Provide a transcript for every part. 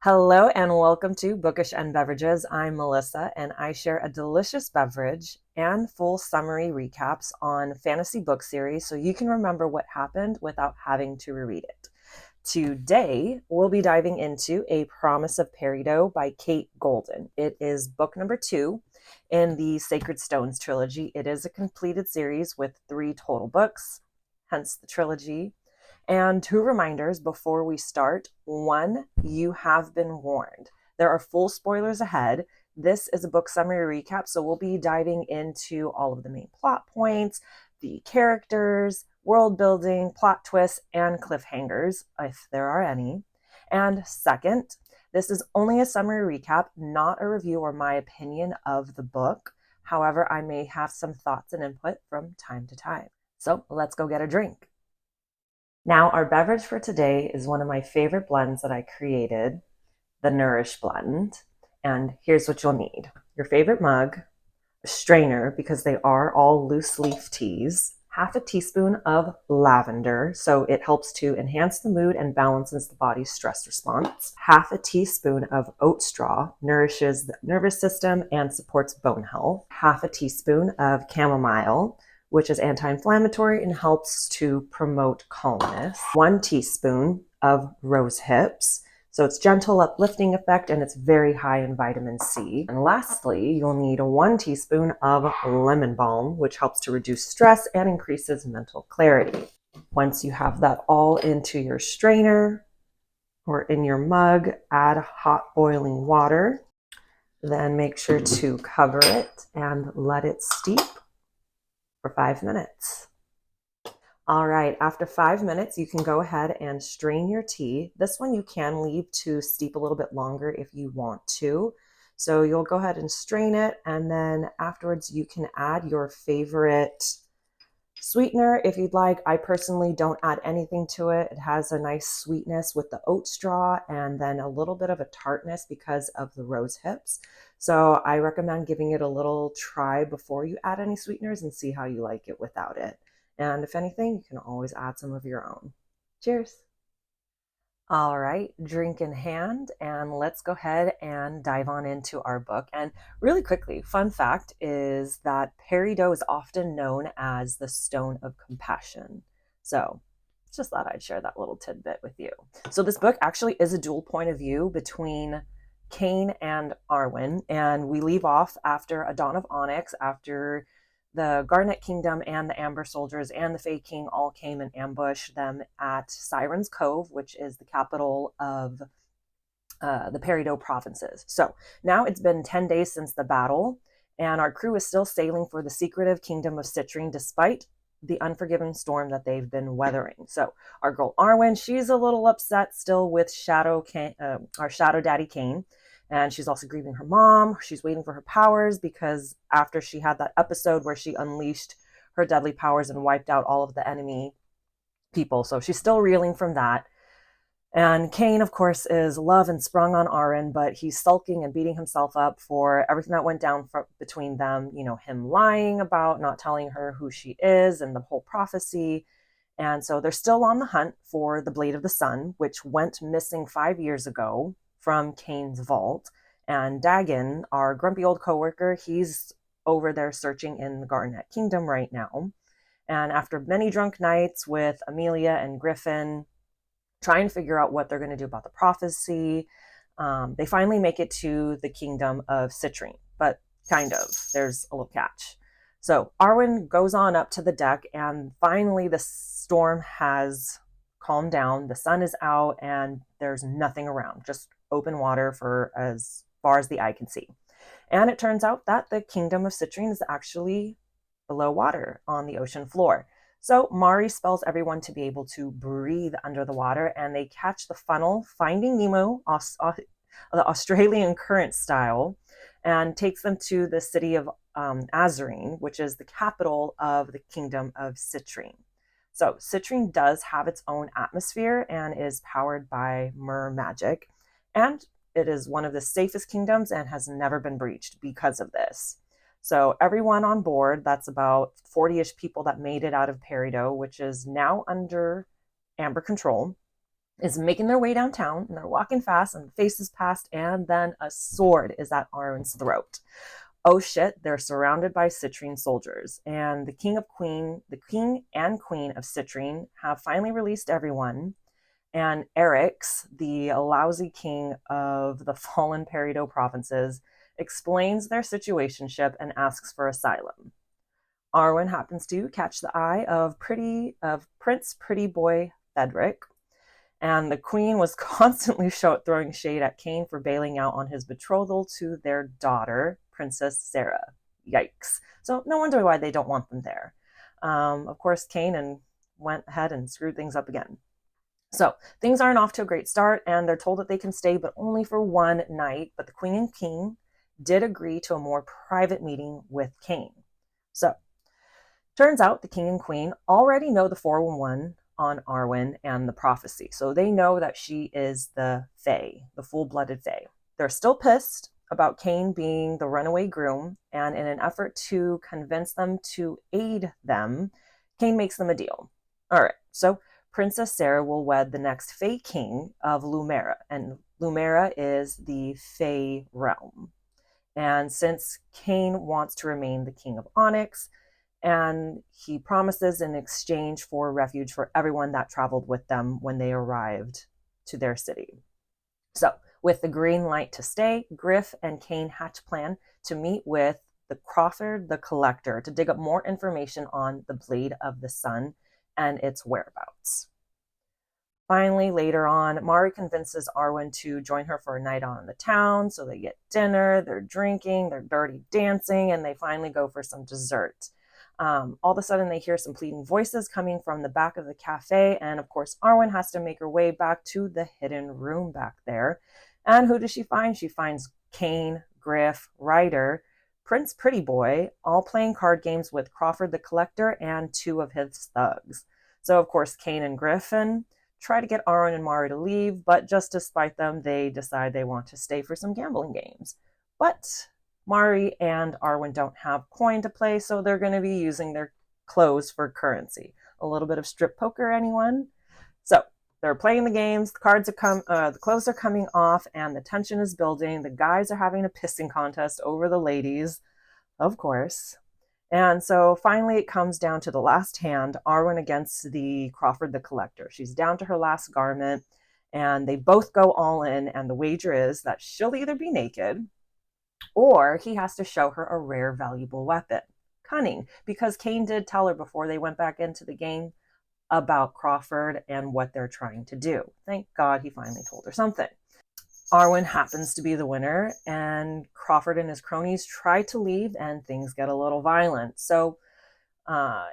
Hello and welcome to Bookish and Beverages. I'm Melissa and I share a delicious beverage and full summary recaps on fantasy book series so you can remember what happened without having to reread it. Today, we'll be diving into A Promise of Peridot by Kate Golden. It is book number 2 in the Sacred Stones Trilogy. It is a completed series with 3 total books, hence the trilogy. And 2 reminders before we start. 1, you have been warned. There are full spoilers ahead. This is a book summary recap, so we'll be diving into all of the main plot points, the characters, world building, plot twists, and cliffhangers, if there are any. And second, this is only a summary recap, not a review or my opinion of the book. However, I may have some thoughts and input from time to time. So let's go get a drink. Now, our beverage for today is one of my favorite blends that I created, the Nourish blend. And here's what you'll need. Your favorite mug, a strainer, because they are all loose leaf teas, half a teaspoon of lavender, so it helps to enhance the mood and balances the body's stress response. Half a teaspoon of Oatstraw, nourishes the nervous system and supports bone health. Half a teaspoon of chamomile, which is anti-inflammatory and helps to promote calmness. 1 teaspoon of Rosehips. So it's gentle, uplifting effect, and it's very high in vitamin C. And lastly, you'll need 1 teaspoon of lemon balm, which helps to reduce stress and increases mental clarity. Once you have that all into your strainer or in your mug, add hot boiling water. Then make sure to cover it and let it steep for 5 minutes. All right, after 5 minutes, you can go ahead and strain your tea. This one you can leave to steep a little bit longer if you want to. So you'll go ahead and strain it, and then afterwards you can add your favorite sweetener if you'd like. I personally don't add anything to it. It has a nice sweetness with the oat straw and then a little bit of a tartness because of the rose hips. So I recommend giving it a little try before you add any sweeteners and see how you like it without it. And if anything, you can always add some of your own. Cheers. All right, drink in hand, and let's go ahead and dive on into our book. And really quickly, fun fact is that peridot is often known as the stone of compassion. So just thought I'd share that little tidbit with you. So this book actually is a dual point of view between Cain and Arwen, and we leave off after a Dawn of Onyx, after the Garnet Kingdom and the Amber Soldiers and the Fae King all came and ambushed them at Siren's Cove, which is the capital of the Peridot provinces. So now it's been 10 days since the battle, and our crew is still sailing for the secretive kingdom of Citrine despite the unforgiving storm that they've been weathering. So our girl Arwen, she's a little upset still with our Shadow Daddy Cain. And she's also grieving her mom. She's waiting for her powers because after she had that episode where she unleashed her deadly powers and wiped out all of the enemy people. So she's still reeling from that. And Cain, of course, is love and sprung on Arwen, but he's sulking and beating himself up for everything that went down between them. You know, him lying about not telling her who she is and the whole prophecy. And so they're still on the hunt for the Blade of the Sun, which went missing 5 years ago from Cain's vault. And Dagon, our grumpy old coworker, he's over there searching in the Garnet Kingdom right now. And after many drunk nights with Amelia and Griffin, trying to figure out what they're going to do about the prophecy, they finally make it to the kingdom of Citrine. But kind of, there's a little catch. So Arwen goes on up to the deck, and finally the storm has calmed down. The sun is out, and there's nothing around, just open water for as far as the eye can see. And it turns out that the kingdom of Citrine is actually below water on the ocean floor. So Mari spells everyone to be able to breathe under the water, and they catch the funnel, Finding Nemo, the Australian current style, and takes them to the city of Azarine, which is the capital of the kingdom of Citrine. So Citrine does have its own atmosphere and is powered by mer magic, and it is one of the safest kingdoms and has never been breached because of this. So everyone on board, that's about 40-ish people that made it out of Peridot, which is now under Amber control, is making their way downtown, and they're walking fast, and faces past, and then a sword is at Arwen's throat. Oh shit, they're surrounded by Citrine soldiers, and the king and queen of Citrine have finally released everyone, and Eryx, the lousy king of the fallen Peridot provinces, explains their situationship and asks for asylum. Arwen happens to catch the eye of Prince Pretty Boy Frederick, and the queen was constantly throwing shade at Cain for bailing out on his betrothal to their daughter, Princess Sarah. Yikes. So no wonder why they don't want them there. Of course, Cain went ahead and screwed things up again. So things aren't off to a great start, and they're told that they can stay, but only for one night. But the queen and king did agree to a more private meeting with Cain. So turns out the king and queen already know the 411 on Arwen and the prophecy. So they know that she is the Fae, the full-blooded Fae. They're still pissed about Cain being the runaway groom, and in an effort to convince them to aid them, Cain makes them a deal. All right, so Princess Sarah will wed the next Fae king of Lumera, and Lumera is the Fae realm. And since Cain wants to remain the king of Onyx, and he promises in exchange for refuge for everyone that traveled with them when they arrived to their city. So, with the green light to stay, Griff and Cain hatch a plan to meet with the Crawford the Collector to dig up more information on the Blade of the Sun and its whereabouts. Finally, later on, Mari convinces Arwen to join her for a night out in the town. So they get dinner, they're drinking, they're dirty dancing, and they finally go for some dessert. All of a sudden, they hear some pleading voices coming from the back of the cafe. And of course, Arwen has to make her way back to the hidden room back there. And who does she find? She finds Cain, Griff, Ryder, Prince Pretty Boy, all playing card games with Crawford the Collector and two of his thugs. So, of course, Cain and Griffin try to get Arwen and Mari to leave, but just to spite them, they decide they want to stay for some gambling games. But Mari and Arwen don't have coin to play, so they're going to be using their clothes for currency. A little bit of strip poker, anyone? So they're playing the games, the clothes are coming off, and the tension is building. The guys are having a pissing contest over the ladies, of course. And so finally it comes down to the last hand, Arwen against the Crawford the Collector. She's down to her last garment, and they both go all in, and the wager is that she'll either be naked or he has to show her a rare, valuable weapon. Cunning, because Cain did tell her before they went back into the game about Crawford and what they're trying to do. Thank God he finally told her something. Arwen happens to be the winner, and Crawford and his cronies try to leave, and things get a little violent. So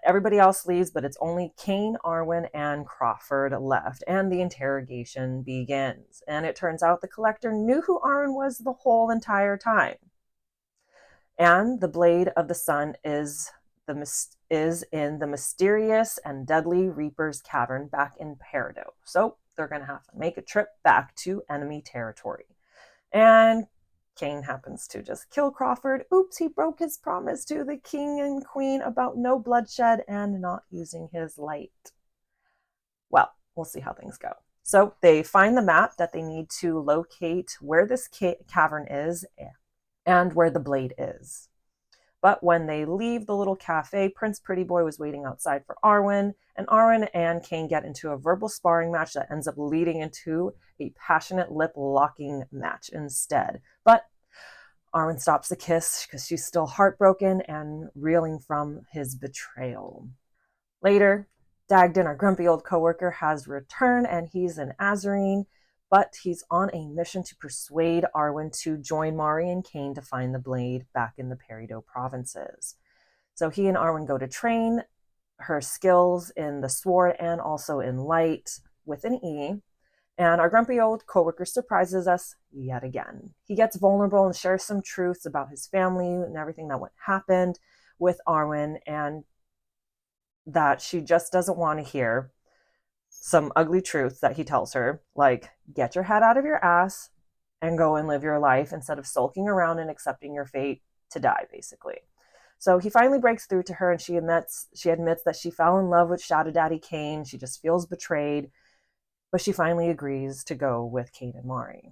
everybody else leaves, but it's only Cain, Arwen, and Crawford left, and the interrogation begins. And it turns out the Collector knew who Arwen was the whole entire time. And the Blade of the Sun is in the mysterious and deadly Reaper's Cavern back in Peridot. So they're going to have to make a trip back to enemy territory. And Cain happens to just kill Crawford. Oops, he broke his promise to the king and queen about no bloodshed and not using his light. Well, we'll see how things go. So they find the map that they need to locate where this cavern is and where the blade is. But when they leave the little cafe, Prince Pretty Boy was waiting outside for Arwen, and Arwen and Cain get into a verbal sparring match that ends up leading into a passionate lip-locking match instead. But Arwen stops the kiss because she's still heartbroken and reeling from his betrayal. Later, Dagden, our grumpy old coworker, has returned, and he's in Azarine, but he's on a mission to persuade Arwen to join Mari and Cain to find the blade back in the Peridot provinces. So he and Arwen go to train her skills in the sword and also in light with an E. And our grumpy old coworker surprises us yet again. He gets vulnerable and shares some truths about his family and everything that happened with Arwen, and that she just doesn't want to hear some ugly truths that he tells her, like, get your head out of your ass and go and live your life instead of sulking around and accepting your fate to die, basically. So he finally breaks through to her, and she admits that she fell in love with Shadow Daddy Cain. She just feels betrayed. but she finally agrees to go with Kane and Mari.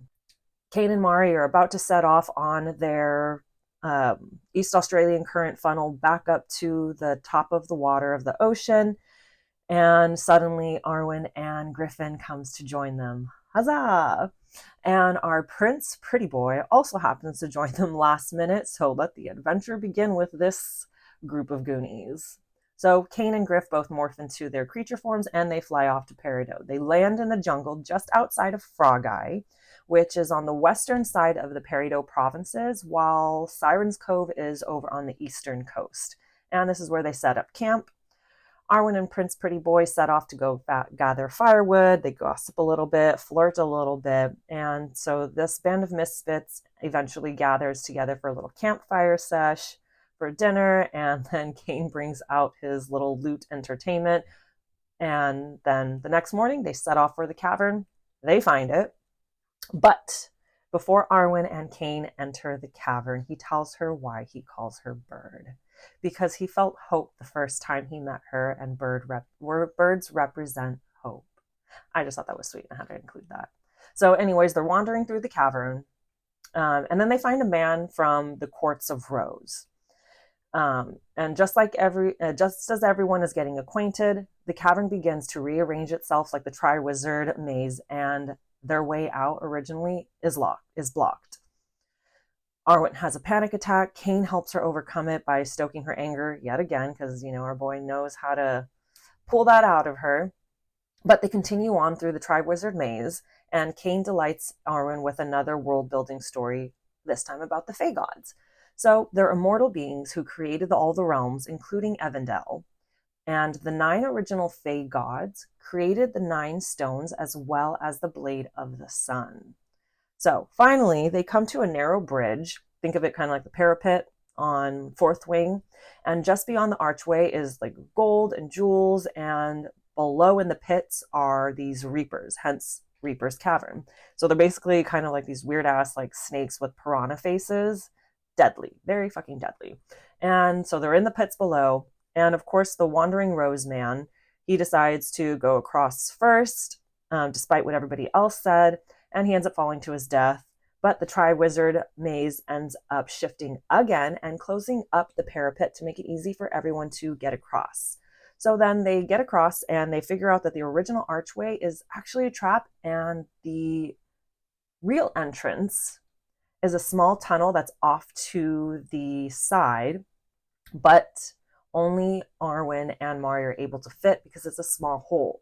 Kane and Mari are about to set off on their East Australian current funnel back up to the top of the water of the ocean, and suddenly Arwen and Griffin comes to join them. Huzzah! And our Prince Pretty Boy also happens to join them last minute, so let the adventure begin with this group of Goonies. So Kane and Griff both morph into their creature forms and they fly off to Peridot. They land in the jungle just outside of Frog Eye, which is on the western side of the Peridot provinces, while Siren's Cove is over on the eastern coast. And this is where they set up camp. Arwen and Prince Pretty Boy set off to go gather firewood. They gossip a little bit, flirt a little bit. And so this band of misfits eventually gathers together for a little campfire sesh for dinner. And then Kane brings out his little loot entertainment. And then the next morning, they set off for the cavern. They find it. But before Arwen and Kane enter the cavern, he tells her why he calls her Bird. Because he felt hope the first time he met her, and birds represent hope. I just thought that was sweet and I had to include that. So anyways, they're wandering through the cavern, and then they find a man from the Courts of Rose. And just as everyone is getting acquainted, the cavern begins to rearrange itself like the Triwizard Maze, and their way out originally is blocked. Arwen has a panic attack. Kane helps her overcome it by stoking her anger yet again, because, our boy knows how to pull that out of her. But they continue on through the Triwizard Maze, and Kane delights Arwen with another world-building story, this time about the Fae gods. So they're immortal beings who created all the realms, including Evendel. And the 9 original Fae gods created the 9 stones as well as the Blade of the Sun. So finally, they come to a narrow bridge. Think of it kind of like the parapet on Fourth Wing. And just beyond the archway is like gold and jewels. And below in the pits are these reapers, hence Reaper's Cavern. So they're basically kind of like these weird ass like snakes with piranha faces. Deadly, very fucking deadly. And so they're in the pits below. And of course, the Wandering Rose Man, he decides to go across first, despite what everybody else said. And he ends up falling to his death. But the Triwizard Maze ends up shifting again and closing up the parapet to make it easy for everyone to get across. So then they get across and they figure out that the original archway is actually a trap, and the real entrance is a small tunnel that's off to the side, but only Arwen and Mari are able to fit because it's a small hole.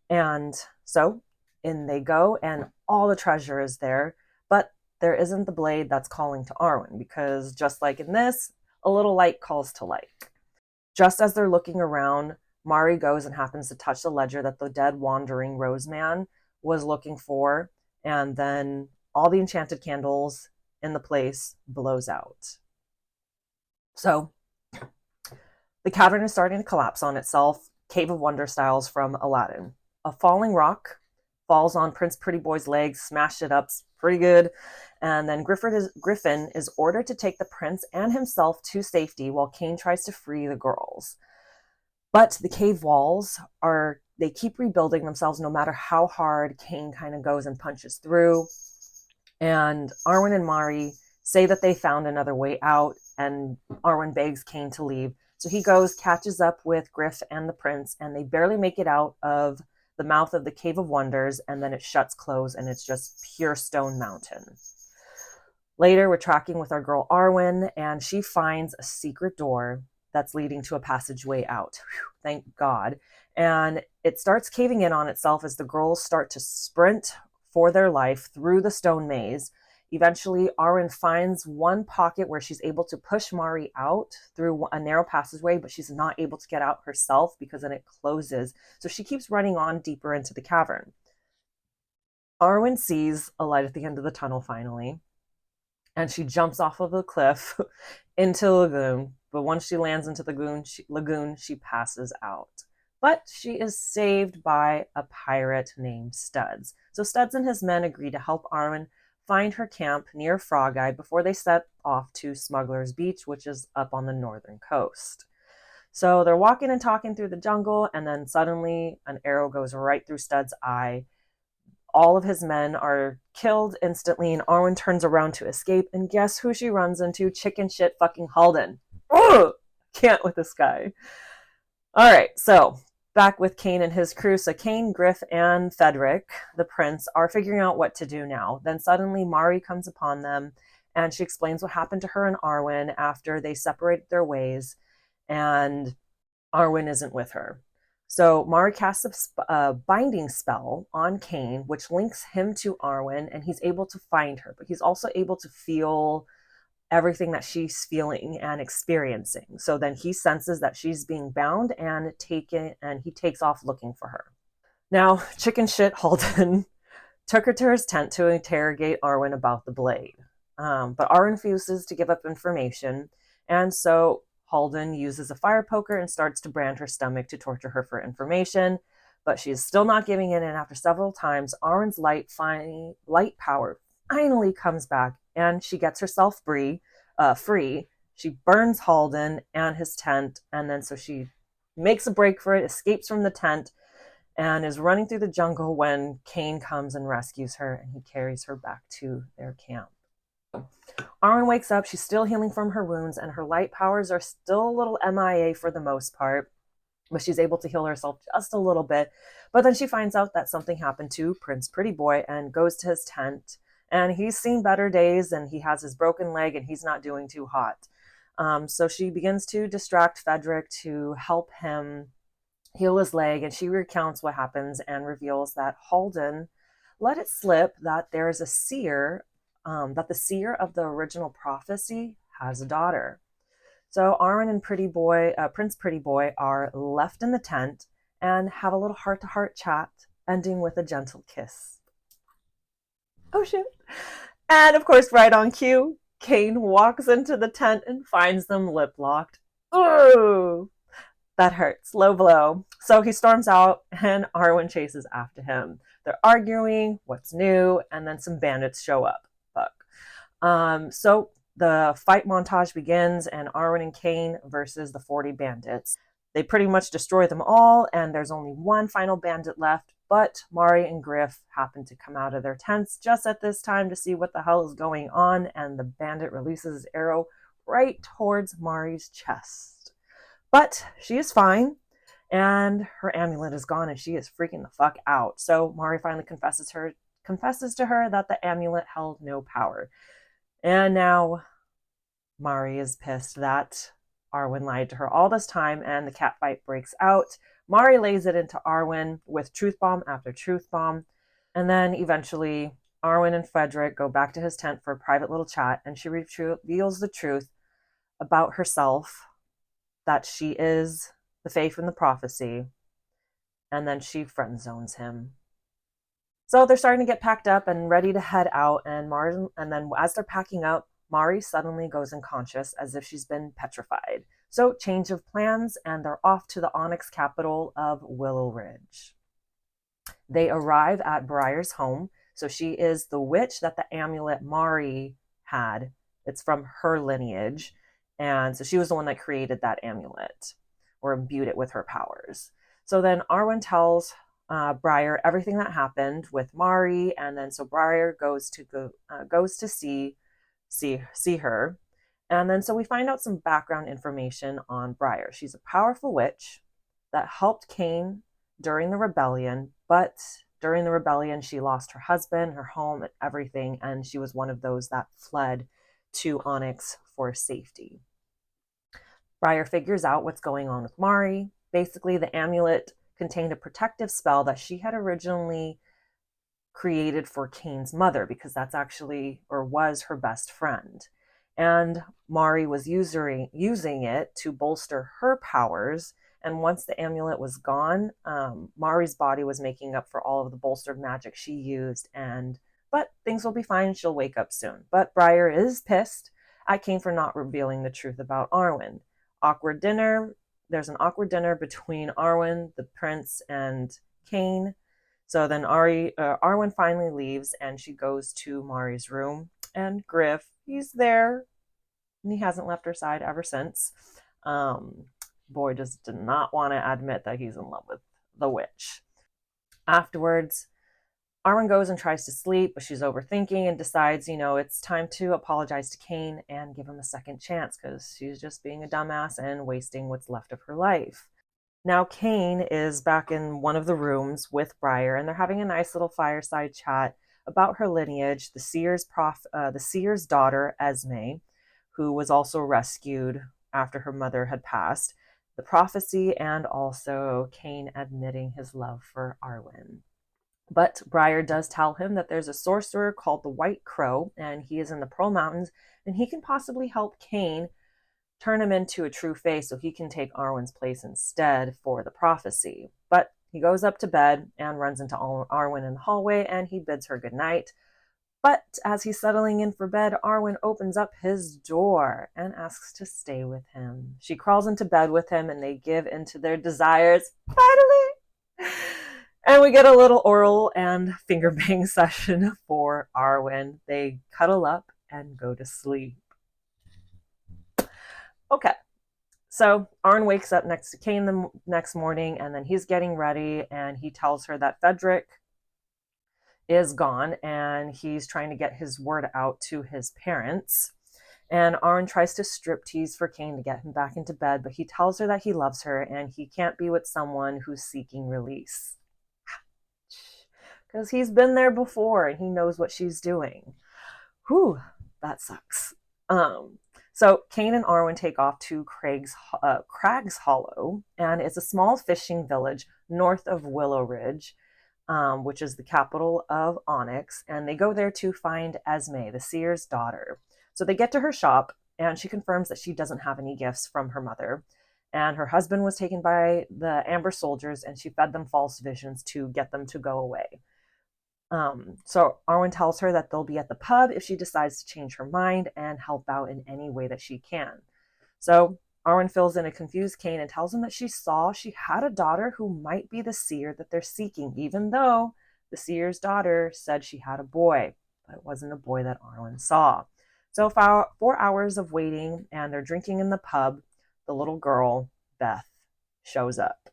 And so in they go, and all the treasure is there, but there isn't the blade that's calling to Arwen, because just like in this, a little light calls to light. Just as they're looking around, Mari goes and happens to touch the ledger that the dead Wandering Rose Man was looking for, and then all the enchanted candles in the place blows out. So the cavern is starting to collapse on itself, Cave of Wonder styles from Aladdin. A falling rock falls on Prince Pretty Boy's legs, smashed it up pretty good, and then Griffin is ordered to take the prince and himself to safety while Kane tries to free the girls. But the cave walls they keep rebuilding themselves no matter how hard Kane kind of goes and punches through. And Arwen and Mari say that they found another way out, and Arwen begs Kane to leave. So he goes, catches up with Griff and the prince, and they barely make it out of the mouth of the Cave of Wonders, and then it shuts closed, and it's just pure stone mountain. Later, we're tracking with our girl Arwen, and she finds a secret door that's leading to a passageway out. Whew, thank God. And it starts caving in on itself as the girls start to sprint for their life through the stone maze. Eventually, Arwen finds one pocket where she's able to push Mari out through a narrow passageway, but she's not able to get out herself because then it closes. So she keeps running on deeper into the cavern. Arwen sees a light at the end of the tunnel finally, and she jumps off of the cliff into the lagoon. But once she lands into the lagoon, she passes out. But she is saved by a pirate named Studs. So Studs and his men agree to help Arwen find her camp near Frog Eye before they set off to Smuggler's Beach, which is up on the northern coast. So they're walking and talking through the jungle, and then suddenly an arrow goes right through Stud's eye. All of his men are killed instantly, and Arwen turns around to escape. And guess who she runs into? Chicken shit fucking Halden. Ugh! Can't with this guy. All right, so back with Kane and his crew. So Kane, Griff, and Fedric, the prince, are figuring out what to do now. Then suddenly Mari comes upon them, and she explains what happened to her and Arwen after they separated their ways, and Arwen isn't with her. So Mari casts a binding spell on Kane, which links him to Arwen, and he's able to find her, but he's also able to feel everything that she's feeling and experiencing. So then he senses that she's being bound and taken, and he takes off looking for her. Now, chicken shit Halden took her to his tent to interrogate Arwen about the blade. But Arwen refuses to give up information, and so Halden uses a fire poker and starts to brand her stomach to torture her for information. But she is still not giving in, and after several times, Arwen's light power finally comes back, and she gets herself free. She burns Halden and his tent, and then so she makes a break for it, escapes from the tent, and is running through the jungle when Kane comes and rescues her, and he carries her back to their camp. Arwen wakes up, she's still healing from her wounds, and her light powers are still a little MIA for the most part, but she's able to heal herself just a little bit. But then she finds out that something happened to Prince Pretty Boy and goes to his tent, and he's seen better days, and he has his broken leg, and he's not doing too hot. So she begins to distract Fedric to help him heal his leg, and she recounts what happens and reveals that Halden let it slip that there is a seer, that the seer of the original prophecy has a daughter. So Arwen and Prince Pretty Boy are left in the tent and have a little heart-to-heart chat, ending with a gentle kiss. Oh shit. And of course, right on cue, Kane walks into the tent and finds them lip-locked. Ooh, that hurts. Low blow. So he storms out and Arwen chases after him. They're arguing, what's new, and then some bandits show up. Fuck. So the fight montage begins, and Arwen and Kane versus the 40 bandits. They pretty much destroy them all, and there's only one final bandit left, but Mari and Griff happen to come out of their tents just at this time to see what the hell is going on, and the bandit releases his arrow right towards Mari's chest. But she is fine, and her amulet is gone, and she is freaking the fuck out. So Mari finally confesses to her that the amulet held no power. And now Mari is pissed that Arwen lied to her all this time, and the cat fight breaks out. Mari lays it into Arwen with truth bomb after truth bomb, and then eventually Arwen and Frederick go back to his tent for a private little chat, and she reveals the truth about herself, that she is the Fae from the prophecy, and then she friend zones him. So they're starting to get packed up and ready to head out, and then as they're packing up, Mari suddenly goes unconscious as if she's been petrified. So change of plans, and they're off to the Onyx capital of Willow Ridge. They arrive at Briar's home. So she is the witch that the amulet Mari had. It's from her lineage. And so she was the one that created that amulet or imbued it with her powers. So then Arwen tells Briar everything that happened with Mari, and then so Briar goes to see her. And then so we find out some background information on Briar. She's a powerful witch that helped Kane during the rebellion, but during the rebellion she lost her husband, her home, and everything, and she was one of those that fled to Onyx for safety. Briar figures out what's going on with Mari. Basically, the amulet contained a protective spell that she had originally created for Kane's mother, because that's actually, or was, her best friend. And Mari was using it to bolster her powers. And once the amulet was gone, Mari's body was making up for all of the bolstered magic she used. But things will be fine. She'll wake up soon. But Briar is pissed at Kane for not revealing the truth about Arwen. Awkward dinner. There's an awkward dinner between Arwen, the prince, and Kane. So then Arwen finally leaves, and she goes to Mari's room. And Griff, he's there, and he hasn't left her side ever since. boy just did not want to admit that he's in love with the witch. Afterwards, Arwen goes and tries to sleep, but she's overthinking and decides, it's time to apologize to Cain and give him a second chance because she's just being a dumbass and wasting what's left of her life. Now Cain is back in one of the rooms with Briar, and they're having a nice little fireside chat about her lineage, the seer's daughter, Esme, who was also rescued after her mother had passed, the prophecy, and also Cain admitting his love for Arwen. But Briar does tell him that there's a sorcerer called the White Crow, and he is in the Pearl Mountains, and he can possibly help Cain turn him into a true fae so he can take Arwen's place instead for the prophecy. But he goes up to bed and runs into Arwen in the hallway, and he bids her goodnight. But as he's settling in for bed, Arwen opens up his door and asks to stay with him. She crawls into bed with him, and they give into their desires. Finally! And we get a little oral and finger bang session for Arwen. They cuddle up and go to sleep. Okay, so Arwen wakes up next to Cain the next morning, and then he's getting ready, and he tells her that Frederick is gone, and he's trying to get his word out to his parents. And Arwen tries to striptease for Cain to get him back into bed, but he tells her that he loves her, and he can't be with someone who's seeking release. Because he's been there before, and he knows what she's doing. Whew, that sucks. So Cain and Arwen take off to Crag's Hollow, and it's a small fishing village north of Willow Ridge, which is the capital of Onyx, and they go there to find Esme, the seer's daughter. So they get to her shop, and she confirms that she doesn't have any gifts from her mother, and her husband was taken by the Amber Soldiers, and she fed them false visions to get them to go away. So Arwen tells her that they'll be at the pub if she decides to change her mind and help out in any way that she can. So Arwen fills in a confused Cain and tells him that she had a daughter who might be the seer that they're seeking, even though the seer's daughter said she had a boy, but it wasn't a boy that Arwen saw. So 4 hours of waiting, and they're drinking in the pub. The little girl, Beth, shows up.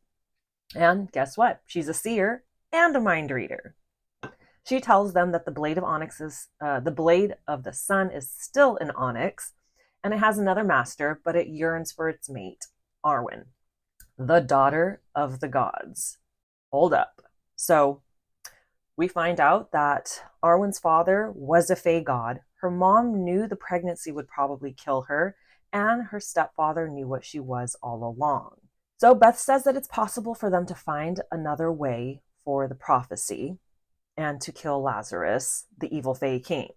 And guess what? She's a seer and a mind reader. She tells them that the blade of the sun is still in Onyx, and it has another master, but it yearns for its mate, Arwen, the daughter of the gods. Hold up. So we find out that Arwen's father was a fae god. Her mom knew the pregnancy would probably kill her, and her stepfather knew what she was all along. So Beth says that it's possible for them to find another way for the prophecy and to kill Lazarus, the evil fae king.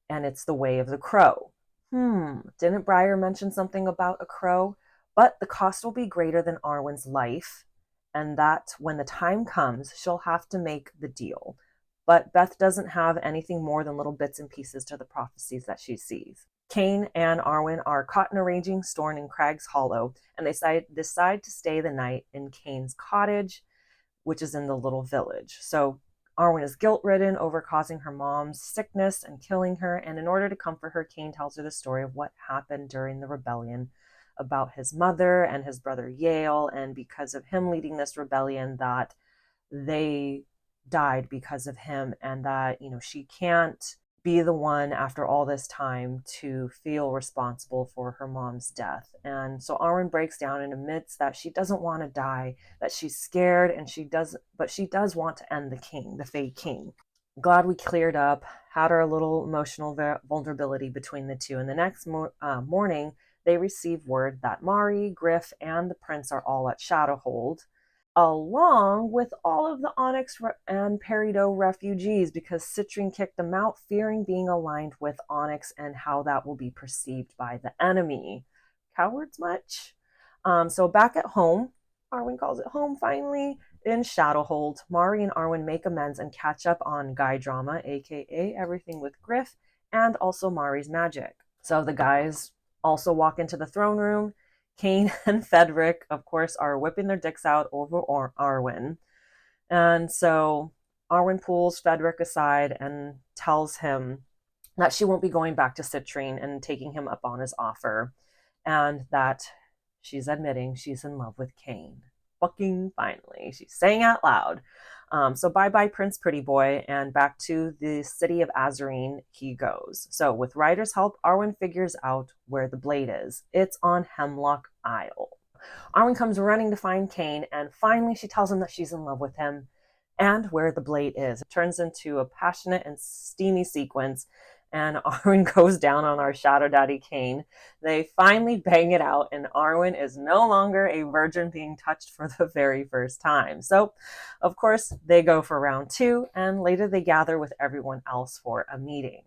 And it's the way of the crow. Didn't Briar mention something about a crow? But the cost will be greater than Arwen's life, and that when the time comes, she'll have to make the deal. But Beth doesn't have anything more than little bits and pieces to the prophecies that she sees. Cain and Arwen are caught in a raging storm in Crag's Hollow, and they decide to stay the night in Cain's cottage, which is in the little village. So Arwen is guilt-ridden over causing her mom's sickness and killing her, and in order to comfort her, Cain tells her the story of what happened during the rebellion about his mother and his brother Yale, and because of him leading this rebellion, that they died because of him, and that, she can't be the one after all this time to feel responsible for her mom's death. And so Arwen breaks down and admits that she doesn't want to die, that she's scared, but she does want to end the fae king. Glad we cleared up, had our little emotional vulnerability between the two. And the next morning, they receive word that Mari, Griff, and the prince are all at Shadowhold, along with all of the Onyx and Peridot refugees, because Citrine kicked them out, fearing being aligned with Onyx and how that will be perceived by the enemy. Cowards much? So back at home, Arwen calls it home finally, in Shadowhold, Mari and Arwen make amends and catch up on guy drama, aka everything with Griff, and also Mari's magic. So the guys also walk into the throne room. Cain and Frederick, of course, are whipping their dicks out over Arwen. And so Arwen pulls Frederick aside and tells him that she won't be going back to Citrine and taking him up on his offer, and that she's admitting she's in love with Cain. Fucking finally. She's saying out loud. So bye-bye Prince Pretty Boy, and back to the city of Azarine he goes. So with Ryder's help, Arwen figures out where the blade is. It's on Hemlock Isle. Arwen comes running to find Cain, and finally she tells him that she's in love with him and where the blade is. It turns into a passionate and steamy sequence, and Arwen goes down on our Shadow Daddy Cain. They finally bang it out, and Arwen is no longer a virgin being touched for the very first time. So, of course, they go for round 2, and later they gather with everyone else for a meeting.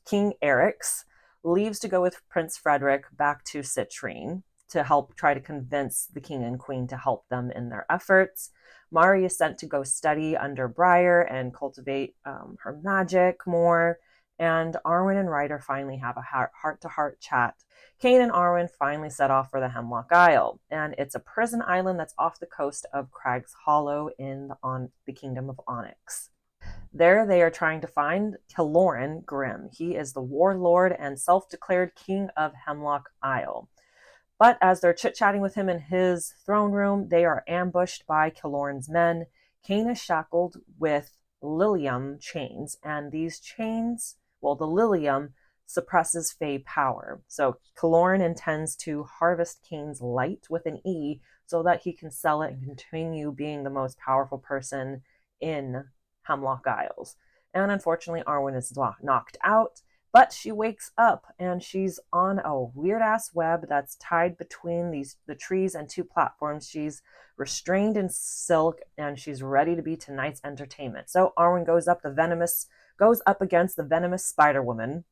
King Eryx leaves to go with Prince Frederick back to Citrine to help try to convince the king and queen to help them in their efforts. Mari is sent to go study under Briar and cultivate her magic more. And Arwen and Ryder finally have a heart-to-heart chat. Cain and Arwen finally set off for the Hemlock Isle, and it's a prison island that's off the coast of Crag's Hollow in the Kingdom of Onyx. There they are trying to find Killoran Grimm. He is the warlord and self-declared king of Hemlock Isle. But as they're chit-chatting with him in his throne room, they are ambushed by Killoran's men. Cain is shackled with Lilium chains, and these chains, well, the Lilium suppresses Fey power. So Killoran intends to harvest Cain's light with an E so that he can sell it and continue being the most powerful person in Hemlock Isles. And unfortunately, Arwen is knocked out, but she wakes up and she's on a weird-ass web that's tied between the trees and 2 platforms. She's restrained in silk, and she's ready to be tonight's entertainment. So Arwen goes up against the venomous Spider-Woman,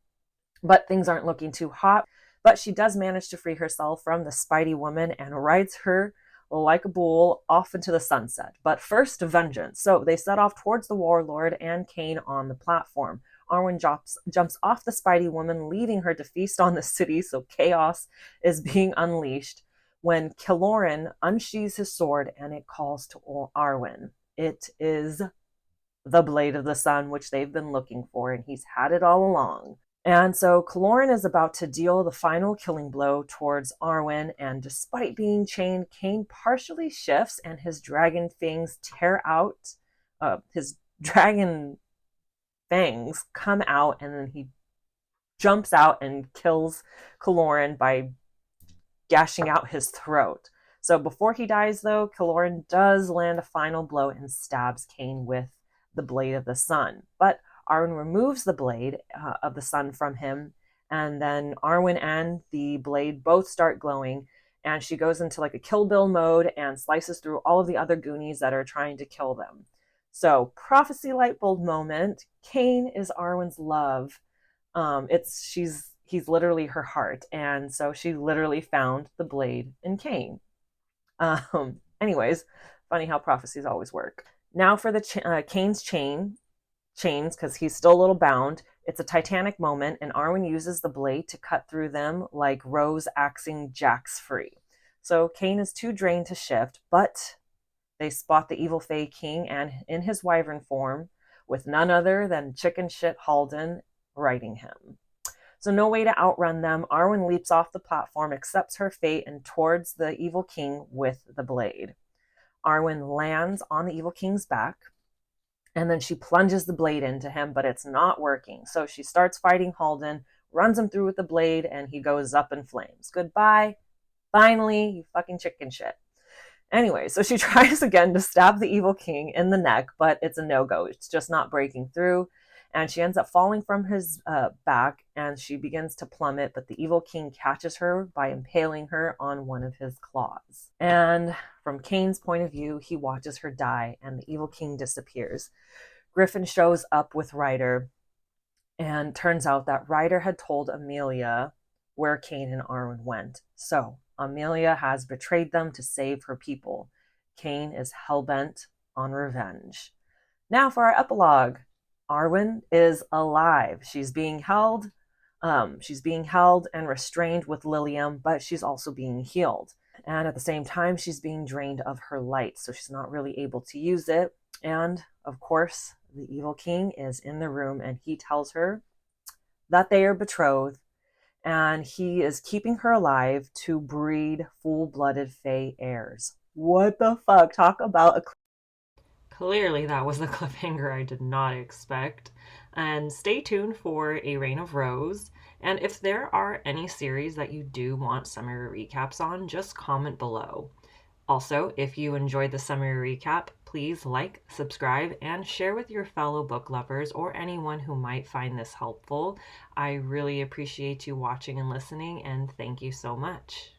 but things aren't looking too hot. But she does manage to free herself from the Spidey Woman and rides her like a bull off into the sunset. But first, vengeance. So they set off towards the warlord and Cain on the platform. Arwen jumps off the Spidey Woman, leaving her to feast on the city, so chaos is being unleashed when Killoran unsheathes his sword and it calls to Arwen. It is the Blade of the Sun, which they've been looking for, and he's had it all along. And so Killoran is about to deal the final killing blow towards Arwen, and despite being chained, Cain partially shifts and his dragon fangs tear out. His dragon fangs come out, and then he jumps out and kills Killoran by gashing out his throat. So before he dies, though, Killoran does land a final blow and stabs Cain with the Blade of the Sun. But Arwen removes the Blade of the Sun from him, and then Arwen and the blade both start glowing, and she goes into like a Kill Bill mode and slices through all of the other Goonies that are trying to kill them. So, prophecy light bulb moment. Cain is Arwen's love. He's literally her heart, and so she literally found the blade in Cain. Anyways, funny how prophecies always work. Now for the Cain's chains, because he's still a little bound. It's a titanic moment, and Arwen uses the blade to cut through them like Rose axing Jax free. So Cain is too drained to shift, but they spot the evil Fey King and in his wyvern form, with none other than chicken shit Halden riding him. So no way to outrun them. Arwen leaps off the platform, accepts her fate, and towards the evil king with the blade. Arwen lands on the evil king's back, and then she plunges the blade into him, but it's not working. So she starts fighting Halden, runs him through with the blade, and he goes up in flames. Goodbye. Finally, you fucking chicken shit. Anyway, so she tries again to stab the evil king in the neck, but it's a no-go. It's just not breaking through. And she ends up falling from his back, and she begins to plummet, but the evil king catches her by impaling her on one of his claws. And from Cain's point of view, he watches her die, and the evil king disappears. Griffin shows up with Ryder, and turns out that Ryder had told Amelia where Cain and Arwen went. So Amelia has betrayed them to save her people. Cain is hellbent on revenge. Now for our epilogue. Arwen is alive. She's being held and restrained with Lilium, but she's also being healed. And at the same time, she's being drained of her light, so she's not really able to use it. And of course, the evil king is in the room, and he tells her that they are betrothed and he is keeping her alive to breed full-blooded Fae heirs. What the fuck? Talk about a Clearly, that was the cliffhanger I did not expect. And stay tuned for A Reign of Rose. And if there are any series that you do want summary recaps on, just comment below. Also, if you enjoyed the summary recap, please like, subscribe, and share with your fellow book lovers or anyone who might find this helpful. I really appreciate you watching and listening, and thank you so much.